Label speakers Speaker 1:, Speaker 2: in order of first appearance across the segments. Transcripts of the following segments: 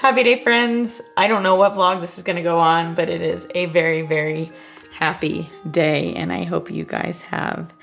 Speaker 1: Happy day, friends. I don't know what vlog this is gonna go on, but it is a very, very happy day, and I hope you guys have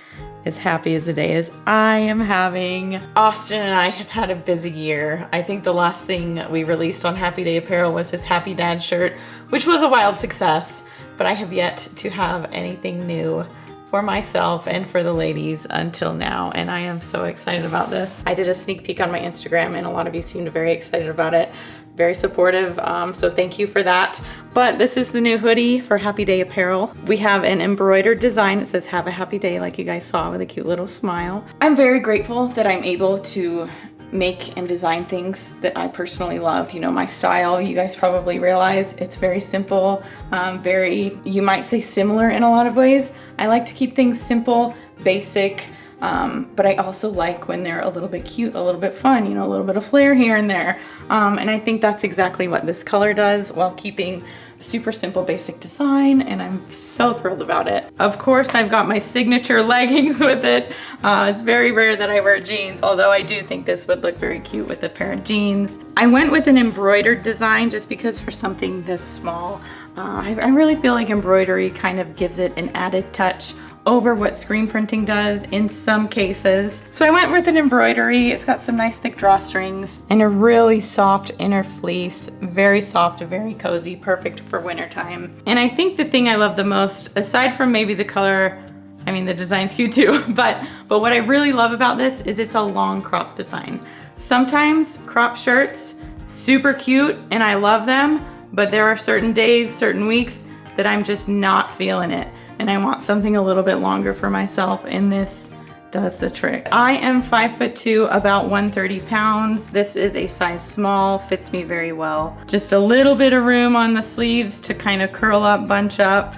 Speaker 1: as happy as a day as I am having. Austin and I have had a busy year. I think the last thing we released on Happy Day Apparel was his Happy Dad shirt, which was a wild success, but I have yet to have anything new for myself and for the ladies until now, and I am so excited about this. I did a sneak peek on my Instagram and a lot of you seemed very excited about it. Very supportive, so thank you for that. But this is the new hoodie for Happy Day Apparel. We have an embroidered design that says have a happy day, like you guys saw, with a cute little smile. I'm very grateful that I'm able to make and design things that I personally love. You know, my style, you guys probably realize, it's very simple, very, you might say similar in a lot of ways. I like to keep things simple, basic, but I also like when they're a little bit cute, a little bit fun, you know, a little bit of flair here and there. And I think that's exactly what this color does while keeping a super simple basic design, and I'm so thrilled about it. Of course, I've got my signature leggings with it. It's very rare that I wear jeans, although I do think this would look very cute with a pair of jeans. I went with an embroidered design just because for something this small, I really feel like embroidery kind of gives it an added touch over what screen printing does in some cases. So I went with an embroidery. It's got some nice thick drawstrings and a really soft inner fleece. Very soft, very cozy, perfect for wintertime. And I think the thing I love the most, aside from maybe the color, I mean the design's cute too, but what I really love about this is it's a long crop design. Sometimes crop shirts, super cute and I love them, but there are certain days, certain weeks that I'm just not feeling it. And I want something a little bit longer for myself, and this does the trick. I am 5'2", about 130 pounds. This is a size small, fits me very well. Just a little bit of room on the sleeves to kind of curl up, bunch up.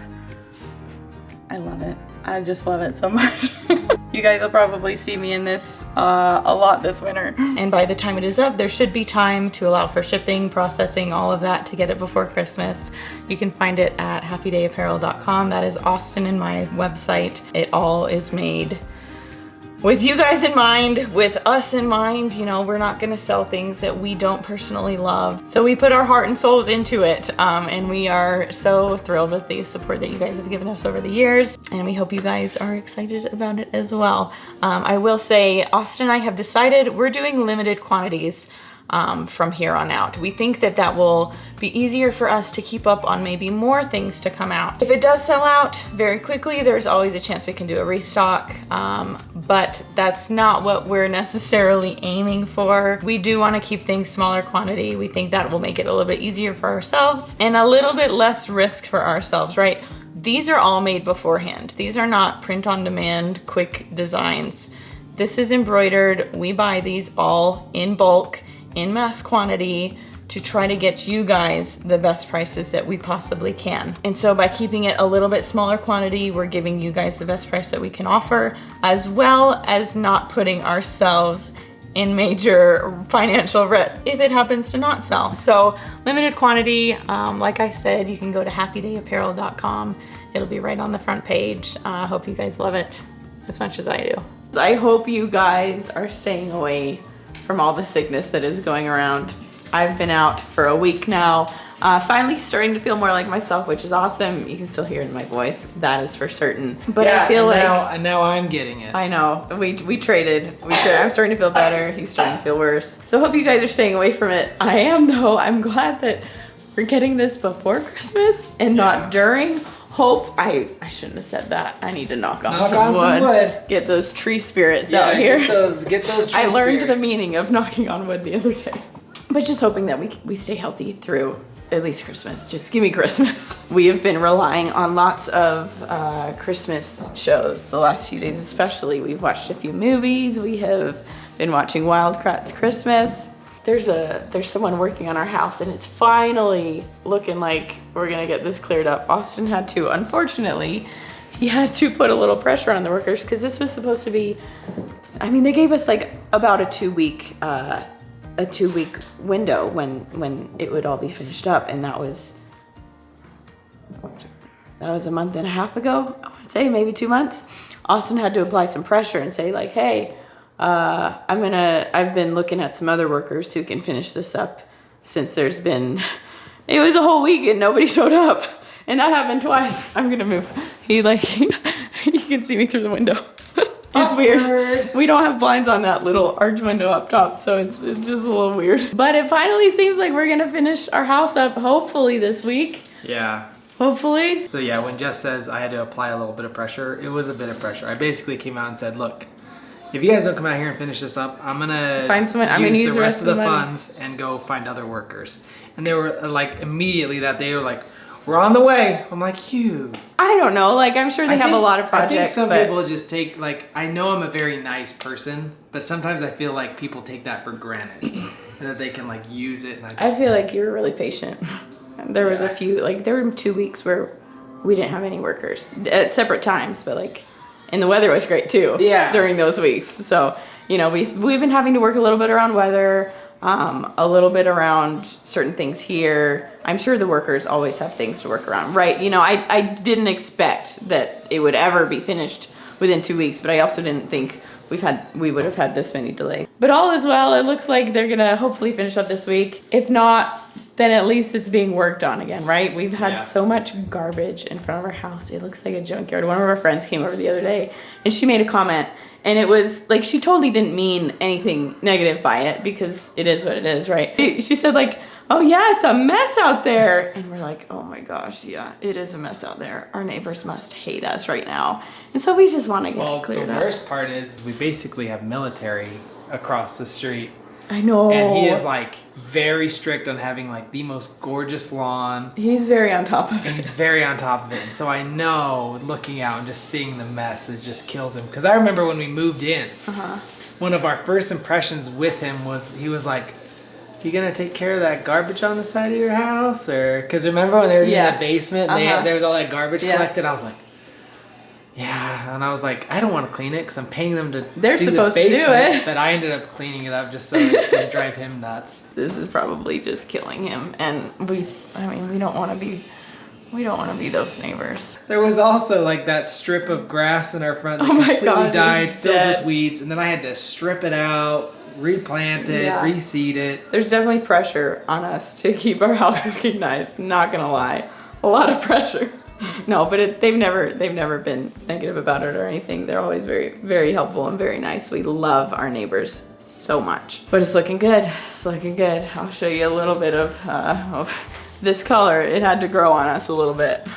Speaker 1: I love it. I just love it so much. You guys will probably see me in this a lot this winter. And by the time it is up, there should be time to allow for shipping, processing, all of that to get it before Christmas. You can find it at happydayapparel.com. That is Austin and my website. It all is made with you guys in mind, with us in mind. You know, we're not gonna sell things that we don't personally love. So we put our heart and souls into it. And we are so thrilled with the support that you guys have given us over the years. And we hope you guys are excited about it as well. I will say, Austin and I have decided we're doing limited quantities from here on out. We think that that will be easier for us to keep up on maybe more things to come out. If it does sell out very quickly, there's always a chance we can do a restock, but that's not what we're necessarily aiming for. We do want to keep things smaller quantity. We think that will make it a little bit easier for ourselves and a little bit less risk for ourselves, right? These are all made beforehand. These are not print on demand, quick designs. This is embroidered. We buy these all in bulk, in mass quantity, to try to get you guys the best prices that we possibly can. And so by keeping it a little bit smaller quantity, we're giving you guys the best price that we can offer, as well as not putting ourselves in major financial risk if it happens to not sell. So limited quantity, like I said, you can go to happydayapparel.com. It'll be right on the front page. I hope you guys love it as much as I do. I hope you guys are staying away from all the sickness that is going around. I've been out for a week now, finally starting to feel more like myself, which is awesome. You can still hear it in my voice, that is for certain. But yeah, I feel like
Speaker 2: now I'm getting it.
Speaker 1: I know, we traded. I'm starting to feel better, he's starting to feel worse. So I hope you guys are staying away from it. I am though. I'm glad that we're getting this before Christmas and not during. Hope, I shouldn't have said that. I need to knock on some wood. Get those tree spirits out here.
Speaker 2: Get those tree
Speaker 1: I learned
Speaker 2: spirits.
Speaker 1: the meaning of knocking on wood the other day. But just hoping that we stay healthy through at least Christmas. Just give me Christmas. We have been relying on lots of Christmas shows the last few days especially. We've watched a few movies. We have been watching Wildcats Christmas. There's someone working on our house and it's finally looking like we're gonna get this cleared up. Austin had to, unfortunately, he had to put a little pressure on the workers because this was supposed to be, I mean, they gave us like about a two week window when it would all be finished up, and that was a month and a half ago, I would say, maybe 2 months. Austin had to apply some pressure and say like, hey, I've been looking at some other workers who can finish this up since there's been, it was a whole week and nobody showed up. And that happened twice. I'm gonna move. He can see me through the window. It's weird. We don't have blinds on that little arch window up top, so it's just a little weird. But it finally seems like we're gonna finish our house up hopefully this week.
Speaker 2: Yeah.
Speaker 1: Hopefully.
Speaker 2: So yeah, when Jess says I had to apply a little bit of pressure, it was a bit of pressure. I basically came out and said, look, if you guys don't come out here and finish this up, I'm gonna
Speaker 1: find someone. I'm gonna use
Speaker 2: the rest of the funds and go find other workers. And they were like, immediately that they were like, we're on the way. I'm like, you.
Speaker 1: I don't know. Like, I'm sure they have a lot of projects. I think
Speaker 2: some people just take, like, I know I'm a very nice person, but sometimes I feel like people take that for granted. And that they can, like, use it. And
Speaker 1: I feel like you're really patient. There was a few, like, there were 2 weeks where we didn't have any workers at separate times, but, like, and the weather was great, too.
Speaker 2: Yeah.
Speaker 1: During those weeks. So, you know, we've been having to work a little bit around weather. A little bit around certain things here. I'm sure the workers always have things to work around, right? You know, I didn't expect that it would ever be finished within 2 weeks, but I also didn't think we would have had this many delays. But all is well. It looks like they're gonna hopefully finish up this week. If not, then at least it's being worked on again, right? We've had so much garbage in front of our house. It looks like a junkyard. One of our friends came over the other day and she made a comment. And it was like, she totally didn't mean anything negative by it because it is what it is, right? She said like, oh yeah, it's a mess out there. And we're like, oh my gosh, yeah, it is a mess out there. Our neighbors must hate us right now. And so we just want to get it cleared up.
Speaker 2: Well, the worst part is we basically have military across the street.
Speaker 1: I know.
Speaker 2: And he is like very strict on having like the most gorgeous lawn.
Speaker 1: He's very on top of it.
Speaker 2: And he's very on top of it. And so I know looking out and just seeing the mess, it just kills him. Because I remember when we moved in, one of our first impressions with him was he was like, you gonna take care of that garbage on the side of your house? Or because remember when they were in the basement and there was all that garbage collected? I was like, yeah, and I was like, I don't want to clean it because I'm paying them to
Speaker 1: They're
Speaker 2: do
Speaker 1: supposed
Speaker 2: the basement,
Speaker 1: to do it.
Speaker 2: but I ended up cleaning it up just so it didn't drive him nuts.
Speaker 1: This is probably just killing him, and we don't want to be those neighbors.
Speaker 2: There was also like that strip of grass in our front that completely died, filled with weeds, and then I had to strip it out, replant it, reseed it.
Speaker 1: There's definitely pressure on us to keep our house looking nice. Not gonna lie, a lot of pressure. No, but they've never been negative about it or anything. They're always very, very helpful and very nice. We love our neighbors so much. But it's looking good. It's looking good. I'll show you a little bit of this color. It had to grow on us a little bit.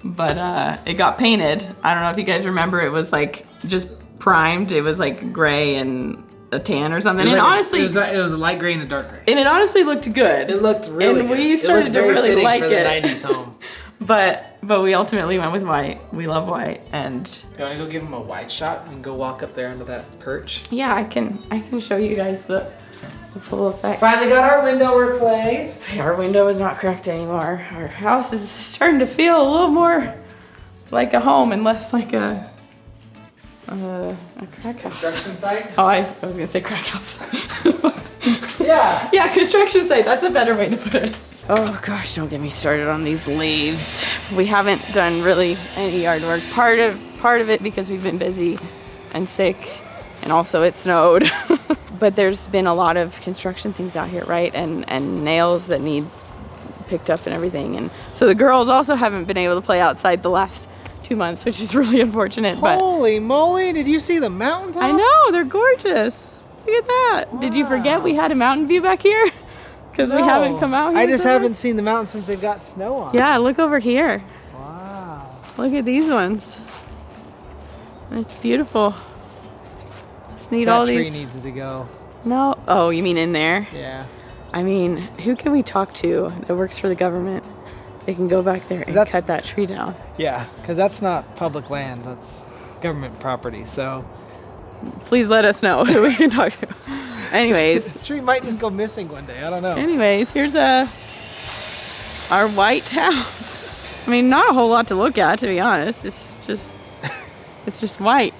Speaker 1: But it got painted. I don't know if you guys remember, it was like just primed. It was like gray and a tan or something. And
Speaker 2: like
Speaker 1: honestly,
Speaker 2: it was a light gray and a dark gray.
Speaker 1: And it honestly looked good.
Speaker 2: It looked really good.
Speaker 1: And we started to really like
Speaker 2: for
Speaker 1: it.
Speaker 2: The 90s home.
Speaker 1: But we ultimately went with white. We love white, and
Speaker 2: you want to go give him a white shot and go walk up there under that perch?
Speaker 1: Yeah, I can show you guys the full effect.
Speaker 2: Finally got our window replaced.
Speaker 1: Our window is not cracked anymore. Our house is starting to feel a little more like a home and less like a crack house.
Speaker 2: Construction site?
Speaker 1: Oh, I was gonna say crack house.
Speaker 2: Yeah.
Speaker 1: Yeah, construction site. That's a better way to put it. Oh gosh, don't get me started on these leaves. We haven't done really any yard work. Part of it because we've been busy and sick, and also it snowed. But there's been a lot of construction things out here, right? And nails that need picked up and everything. And so the girls also haven't been able to play outside the last 2 months, which is really unfortunate.
Speaker 2: Holy moly, did you see the mountaintop?
Speaker 1: I know, they're gorgeous. Look at that. Wow. Did you forget we had a mountain view back here? Because we haven't come out here.
Speaker 2: I just haven't seen the mountain since they've got snow on.
Speaker 1: Yeah, look over here.
Speaker 2: Wow.
Speaker 1: Look at these ones. It's beautiful. Just need all these.
Speaker 2: That tree needs to go.
Speaker 1: No. Oh, you mean in there?
Speaker 2: Yeah.
Speaker 1: I mean, who can we talk to that works for the government? They can go back there and cut that tree down.
Speaker 2: Yeah, because that's not public land. That's government property. So
Speaker 1: please let us know who we can talk to. Anyways.
Speaker 2: The tree might just go missing one day. I don't know.
Speaker 1: Anyways, here's our white house. I mean, not a whole lot to look at, to be honest. It's just white.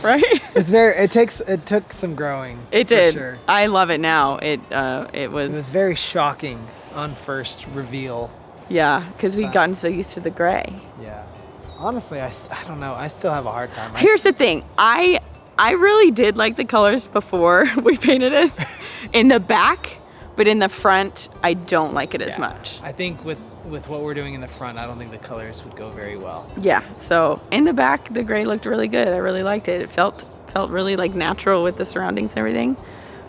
Speaker 1: Right?
Speaker 2: It took some growing.
Speaker 1: It did.
Speaker 2: Sure.
Speaker 1: I love it now. It was
Speaker 2: very shocking on first reveal.
Speaker 1: Yeah, because we'd gotten so used to the gray.
Speaker 2: Yeah. Honestly, I don't know. I still have a hard time.
Speaker 1: Here's the thing. I really did like the colors before we painted it. in the back, but in the front, I don't like it as much.
Speaker 2: I think with what we're doing in the front, I don't think the colors would go very well.
Speaker 1: Yeah, so in the back, the gray looked really good. I really liked it. It felt really like natural with the surroundings and everything.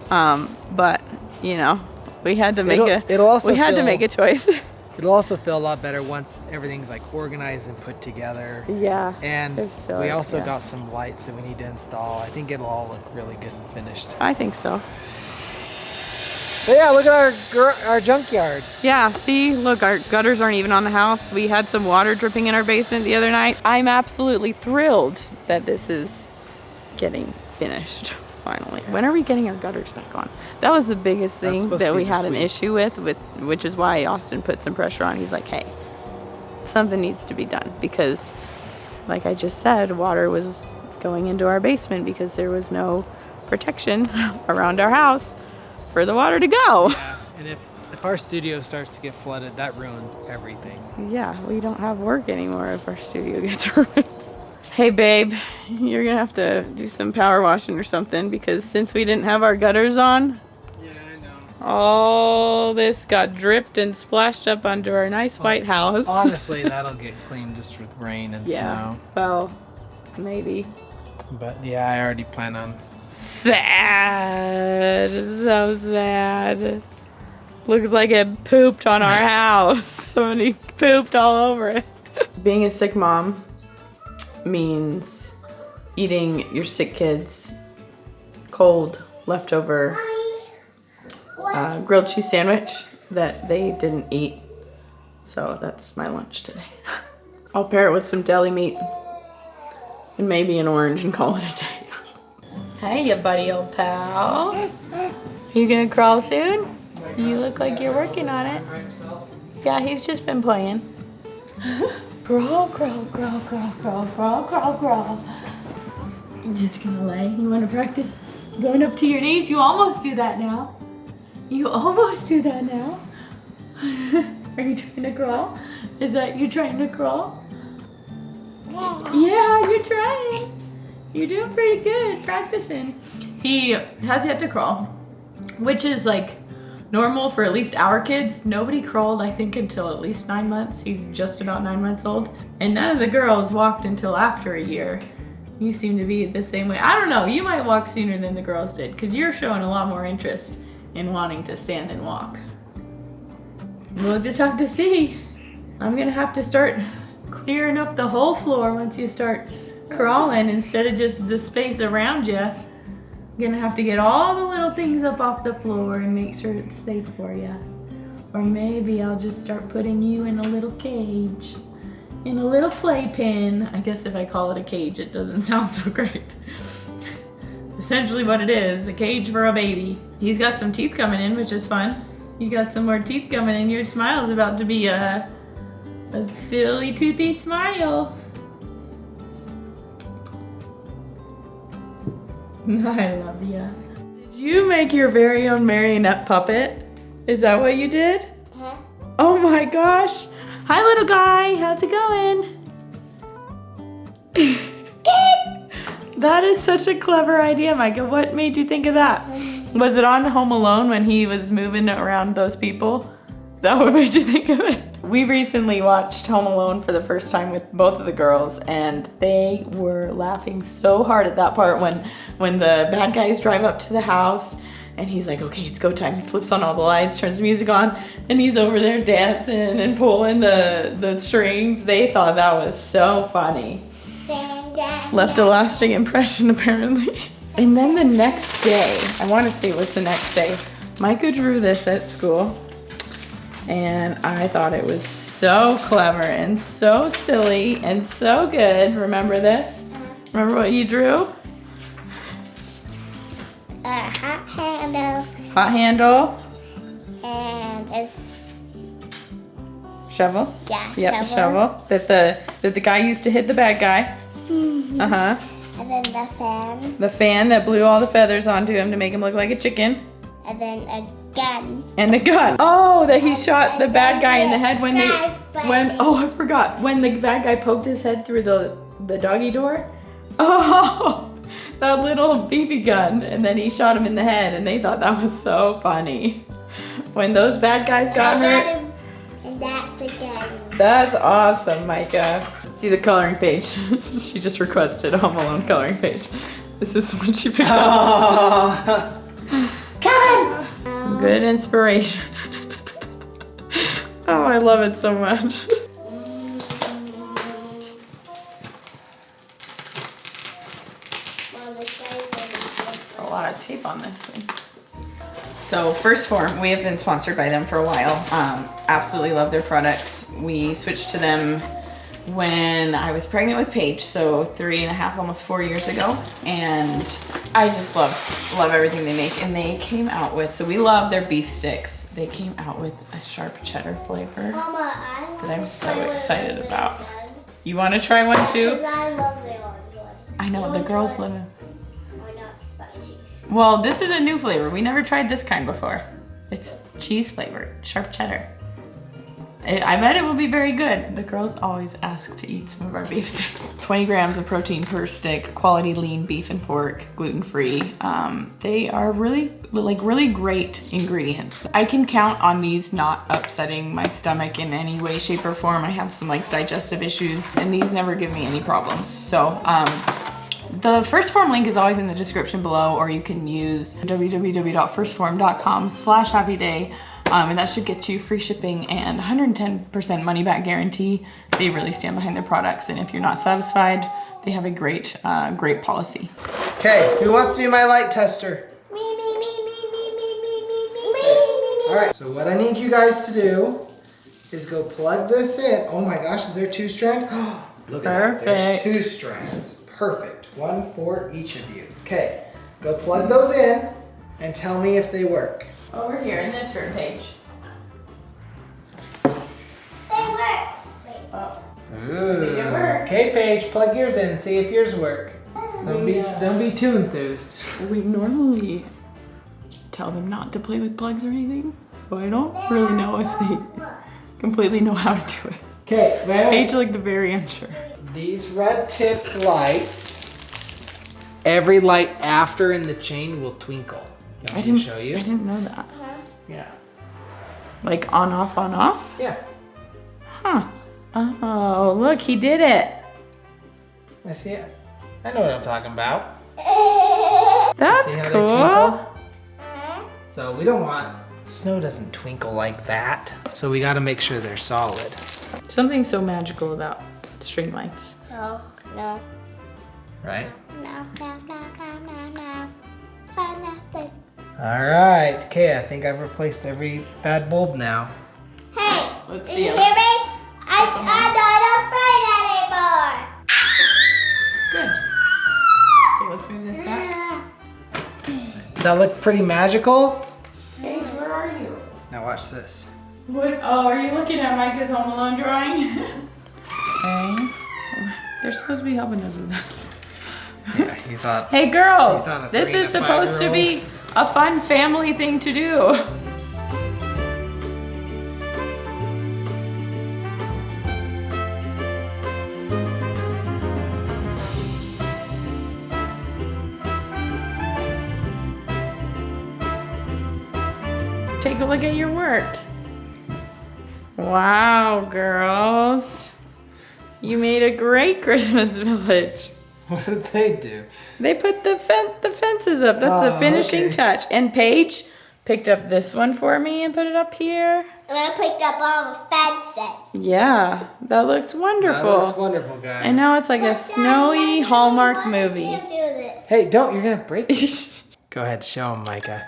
Speaker 1: But you know, we had to make a choice.
Speaker 2: It'll also feel a lot better once everything's like organized and put together.
Speaker 1: Yeah.
Speaker 2: And we also got some lights that we need to install. I think it'll all look really good and finished.
Speaker 1: I think so.
Speaker 2: But yeah, look at our junkyard.
Speaker 1: Yeah, see, look, our gutters aren't even on the house. We had some water dripping in our basement the other night. I'm absolutely thrilled that this is getting finished. Finally. When are we getting our gutters back on? That was the biggest thing that we had an issue with, which is why Austin put some pressure on. He's like, hey, something needs to be done because, like I just said, water was going into our basement because there was no protection around our house for the water to go.
Speaker 2: Yeah, and if our studio starts to get flooded, that ruins everything.
Speaker 1: Yeah, we don't have work anymore if our studio gets ruined. Hey babe, you're gonna have to do some power washing or something because since we didn't have our gutters on,
Speaker 2: yeah, I know.
Speaker 1: All this got dripped and splashed up onto our nice white house.
Speaker 2: Honestly, that'll get cleaned just with rain and snow.
Speaker 1: Well, maybe.
Speaker 2: But yeah, I already plan on.
Speaker 1: Sad, so sad. Looks like it pooped on our house. Somebody pooped all over it. Being a sick mom means eating your sick kids cold leftover grilled cheese sandwich that they didn't eat. So that's my lunch today. I'll pair it with some deli meat and maybe an orange and call it a day. Hey, you buddy old pal. You gonna crawl soon? You look like you're working on it. Yeah, he's just been playing. Crawl, crawl, crawl, crawl, crawl, crawl, crawl, crawl. I'm just gonna lay. You wanna practice going up to your knees? You almost do that now. You almost do that now. Are you trying to crawl? Is that you trying to crawl? Yeah, you're trying. You're doing pretty good practicing. He has yet to crawl, which is like normal for at least our kids. Nobody crawled, I think, until at least 9 months. He's just about 9 months old. And none of the girls walked until after a year. You seem to be the same way. I don't know, you might walk sooner than the girls did because you're showing a lot more interest in wanting to stand and walk. We'll just have to see. I'm gonna have to start clearing up the whole floor once you start crawling instead of just the space around you. I'm gonna have to get all the little things up off the floor and make sure it's safe for you. Or maybe I'll just start putting you in a little cage, in a little playpen. I guess if I call it a cage, it doesn't sound so great. Essentially what it is, a cage for a baby. He's got some teeth coming in, which is fun. You got some more teeth coming in. Your smile's about to be a silly toothy smile. I love ya. Did you make your very own marionette puppet? Is that what you did? Uh-huh. Oh my gosh. Hi little guy, how's it going? That is such a clever idea, Micah. What made you think of that? Was it on Home Alone when he was moving around those people? Is that what made you think of it? We recently watched Home Alone for the first time with both of the girls, and they were laughing so hard at that part when the bad guys drive up to the house and he's like, okay, it's go time. He flips on all the lights, turns the music on, and he's over there dancing and pulling the strings. They thought that was so funny. Left a lasting impression, apparently. And then the next day, I want to say it was the next day, Micah drew this at school. And I thought it was so clever and so silly and so good. Remember this? Remember what you drew?
Speaker 3: A hot handle.
Speaker 1: Hot handle.
Speaker 3: And a
Speaker 1: shovel.
Speaker 3: Yeah,
Speaker 1: yep, shovel. That the guy used to hit the bad guy.
Speaker 3: Mm-hmm.
Speaker 1: Uh-huh.
Speaker 3: And then the fan.
Speaker 1: The fan that blew all the feathers onto him to make him look like a chicken.
Speaker 3: And then a gun.
Speaker 1: And the gun. Oh, that he shot the bad guy in the head oh, I forgot. When the bad guy poked his head through the doggy door. Oh, that little BB gun, and then he shot him in the head, and they thought that was so funny. When those bad guys got hurt.
Speaker 3: And that's again.
Speaker 1: That's awesome, Micah. See the coloring page. She just requested a Home Alone coloring page. This is the one she picked up.
Speaker 3: Kevin!
Speaker 1: Some good inspiration. Oh, I love it so much. A lot of tape on this thing. So First Form, we have been sponsored by them for a while. Absolutely love their products. We switched to them when I was pregnant with Paige, so 3.5, almost 4 years ago. And I just love everything they make. And they came out with, so we love their beef sticks. They came out with a sharp cheddar flavor
Speaker 3: Mama,
Speaker 1: that I'm so excited about. You want to try one too?
Speaker 3: Because I love the orange one.
Speaker 1: I know, the girls love it.
Speaker 3: Why not spicy?
Speaker 1: Well, this is a new flavor. We never tried this kind before. It's cheese flavored, sharp cheddar. I bet it will be very good. The girls always ask to eat some of our beef sticks. 20 grams of protein per stick, quality lean beef and pork, gluten-free. They are really great ingredients. I can count on these not upsetting my stomach in any way, shape, or form. I have some digestive issues, and these never give me any problems. So, the First Form link is always in the description below, or you can use www.firstform.com/happyday. And that should get you free shipping and 110% money back guarantee. They really stand behind their products, and if you're not satisfied, they have a great policy.
Speaker 2: Okay, who wants to be my light tester?
Speaker 3: Me.
Speaker 2: All right, so what I need you guys to do is go plug this in. Oh my gosh, is there 2 strands? Look at that, there's 2 strands. Perfect, 1 for each of you. Okay, go plug those in and tell me if they work.
Speaker 1: Over here in this room, Paige.
Speaker 3: They work. Wait.
Speaker 1: Oh.
Speaker 2: Ooh.
Speaker 1: Make it work.
Speaker 2: Okay, Paige, plug yours in and see if yours work. Don't be too enthused.
Speaker 1: We normally tell them not to play with plugs or anything, so I don't really know if they completely know how to do it.
Speaker 2: Okay,
Speaker 1: Paige looked very unsure.
Speaker 2: These red tipped lights, every light after in the chain will twinkle.
Speaker 1: I didn't
Speaker 2: show you.
Speaker 1: I didn't know that.
Speaker 2: Yeah.
Speaker 1: Like on, off, on, off?
Speaker 2: Yeah.
Speaker 1: Huh. Oh, look, he did it.
Speaker 2: I see it. I know what I'm talking about.
Speaker 1: That's
Speaker 2: See how they
Speaker 1: cool.
Speaker 2: twinkle? So we don't want, snow doesn't twinkle like that. So we got to make sure they're solid.
Speaker 1: Something so magical about string lights.
Speaker 3: No.
Speaker 2: Right?
Speaker 3: No. So nothing.
Speaker 2: All right. Okay, I think I've replaced every bad bulb now.
Speaker 3: Hey,
Speaker 1: Let's
Speaker 3: do
Speaker 1: see
Speaker 3: you
Speaker 1: 'em.
Speaker 3: hear me? I'm not afraid anymore.
Speaker 1: Good. Okay, let's move this back.
Speaker 2: Does that look pretty magical?
Speaker 1: Paige, where are you?
Speaker 2: Now watch this.
Speaker 1: What? Oh, are you looking at Micah's Home Alone drawing? Okay. They're supposed to be helping us with that.
Speaker 2: Yeah, you thought.
Speaker 1: Hey girls,
Speaker 2: You thought a
Speaker 1: this
Speaker 2: 3
Speaker 1: is
Speaker 2: and a
Speaker 1: supposed to
Speaker 2: 5-year-old?
Speaker 1: be a fun family thing to do. Take a look at your work. Wow, girls. You made a great Christmas village.
Speaker 2: What did they do?
Speaker 1: They put the fences up. That's the finishing
Speaker 2: okay.
Speaker 1: touch. And Paige picked up this one for me and put it up here.
Speaker 3: And I picked up all the fences.
Speaker 1: Yeah, that looks wonderful.
Speaker 2: That looks wonderful, guys.
Speaker 1: And now it's like a snowy Hallmark movie.
Speaker 3: Let's see him do this.
Speaker 2: Hey, don't, you're gonna break it. Go ahead, show him, Micah.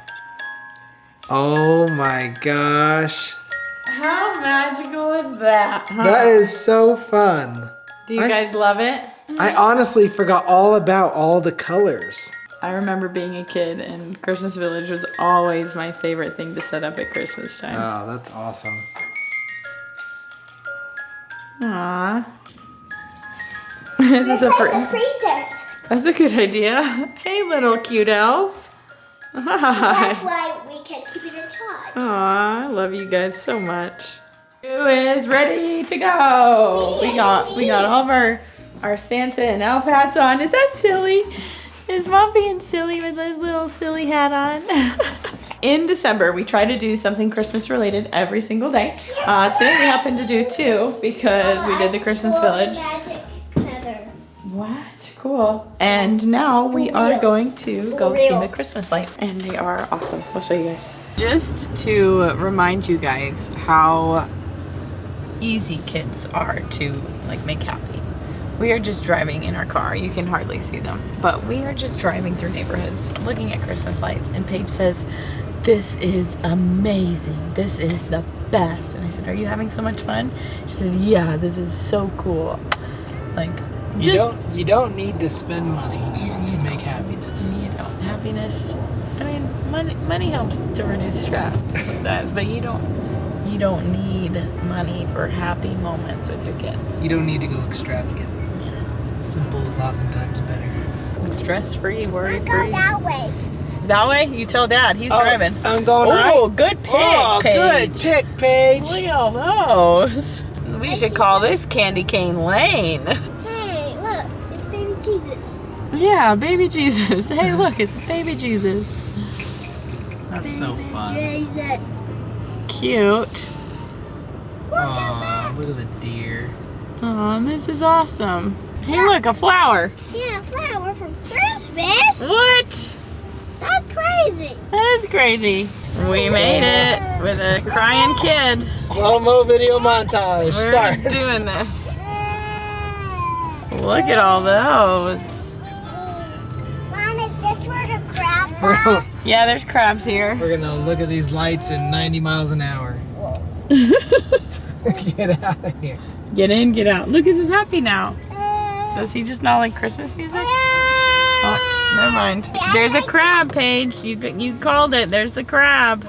Speaker 2: Oh my gosh.
Speaker 1: How magical is that? Huh?
Speaker 2: That is so fun.
Speaker 1: Do you guys love it?
Speaker 2: I honestly forgot all about all the colors.
Speaker 1: I remember being a kid and Christmas Village was always my favorite thing to set up at Christmas time.
Speaker 2: Oh, that's awesome.
Speaker 1: Aww. This is a
Speaker 3: the freezer.
Speaker 1: That's a good idea. Hey, little cute elf.
Speaker 3: That's
Speaker 1: Hi.
Speaker 3: why we can keep it in charge.
Speaker 1: Aw, I love you guys so much. Who is ready to go? We got all of our Santa and elf hats on. Is that silly? Is Mom being silly with his little silly hat on? In December, we try to do something Christmas related every single day. Today we happened to do 2 because we did the Christmas village.
Speaker 3: Magic feather.
Speaker 1: What? Cool. And now we are going to go see the Christmas lights. And they are awesome. We'll show you guys. Just to remind you guys how easy kids are to like make happy. We are just driving in our car. You can hardly see them. But we are just driving through neighborhoods looking at Christmas lights. And Paige says, "This is amazing. This is the best." And I said, "Are you having so much fun?" She said, "Yeah, this is so cool." Like,
Speaker 2: you don't need to spend money to make happiness.
Speaker 1: You don't. Happiness. I mean, money helps to reduce stress, but you don't need money for happy moments with your kids.
Speaker 2: You don't need to go extravagant. Simple is oftentimes better.
Speaker 1: Stress-free,
Speaker 3: Go
Speaker 1: worry-free.
Speaker 3: that way.
Speaker 1: That way? You tell Dad. He's driving.
Speaker 2: I'm going right.
Speaker 1: Oh, good pick, Paige.
Speaker 2: Good pick, Paige.
Speaker 1: Look at all those. We should call this Candy Cane Lane.
Speaker 3: Hey, look, it's baby Jesus.
Speaker 1: Yeah, baby Jesus. Hey, look, it's baby Jesus.
Speaker 2: That's so fun.
Speaker 3: Jesus.
Speaker 1: Cute.
Speaker 2: Aw, those are the deer.
Speaker 1: Oh, this is awesome. Hey, look, a flower.
Speaker 3: Yeah, flower from Christmas.
Speaker 1: What?
Speaker 3: That's crazy.
Speaker 1: That is crazy. We made it with a crying kid.
Speaker 2: Slow-mo video montage.
Speaker 1: We're
Speaker 2: Start.
Speaker 1: doing this. Look at all those.
Speaker 3: Mom, is this where the crabs are?
Speaker 1: Yeah, there's crabs here.
Speaker 2: We're gonna look at these lights in 90 miles an hour. Get out of here.
Speaker 1: Get in, get out. Lucas is happy now. Does he just not like Christmas music? Oh, never mind. There's a crab, Paige. You called it. There's the crab.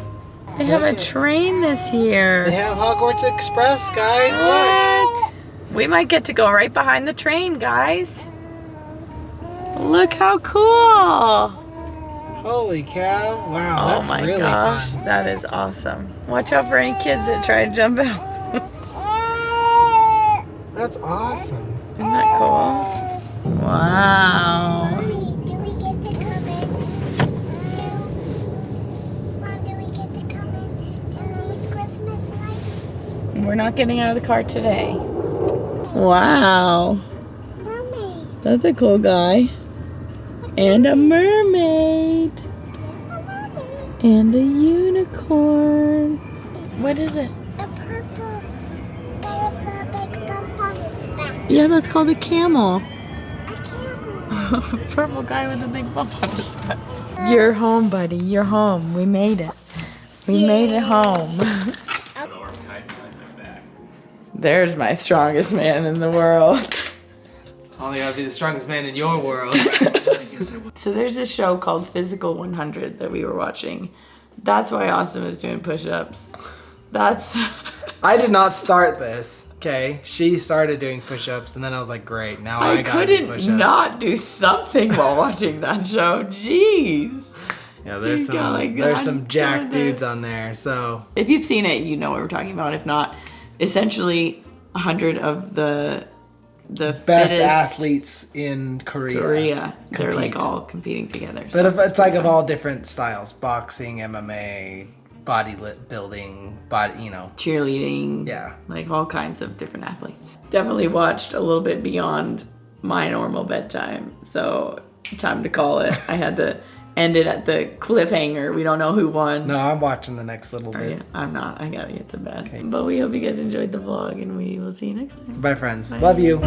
Speaker 1: They have a train this year.
Speaker 2: They have Hogwarts Express, guys.
Speaker 1: What? We might get to go right behind the train, guys. Look how cool.
Speaker 2: Holy cow. Wow,
Speaker 1: Oh
Speaker 2: that's
Speaker 1: my
Speaker 2: really
Speaker 1: gosh,
Speaker 2: fun.
Speaker 1: that is awesome. Watch out for any kids that try to jump out.
Speaker 2: That's awesome.
Speaker 1: Isn't that cool? Wow.
Speaker 3: Mommy, do we get to come in Mom, do we get to come in to these Christmas lights?
Speaker 1: We're not getting out of the car today. Wow.
Speaker 3: Mermaid.
Speaker 1: That's a cool guy. And a mermaid. And a unicorn. What is it?
Speaker 3: A purple guy with a big bump on his back.
Speaker 1: Yeah, that's called a camel.
Speaker 3: A camel.
Speaker 1: Purple guy with a big bump on his back. You're home, buddy. You're home. We made it. We made it home. There's my strongest man in the world.
Speaker 2: Only gotta be the strongest man in your world.
Speaker 1: So there's this show called Physical 100 that we were watching. That's why Austin was doing push-ups. That's...
Speaker 2: I did not start this, okay? She started doing push-ups, and then I was like, great, now I gotta do push-ups.
Speaker 1: couldn't not do something while watching that show. Jeez.
Speaker 2: Yeah, there's
Speaker 1: You got, like,
Speaker 2: some jack dudes on there, so...
Speaker 1: If you've seen it, you know what we're talking about. If not, essentially 100 of the
Speaker 2: Best
Speaker 1: fittest
Speaker 2: athletes in Korea.
Speaker 1: They're like
Speaker 2: compete.
Speaker 1: all competing together.
Speaker 2: But if it's like of all different styles. Boxing, MMA, building,
Speaker 1: cheerleading.
Speaker 2: Yeah.
Speaker 1: Like all kinds of different athletes. Definitely watched a little bit beyond my normal bedtime. So time to call it. I had to end it at the cliffhanger. We don't know who won.
Speaker 2: No, I'm watching the next little bit.
Speaker 1: Yeah, I'm not. I gotta get to bed.
Speaker 2: Okay.
Speaker 1: But we hope you guys enjoyed the vlog and we will see you next time.
Speaker 2: Bye, friends.
Speaker 1: Bye.
Speaker 2: Love you.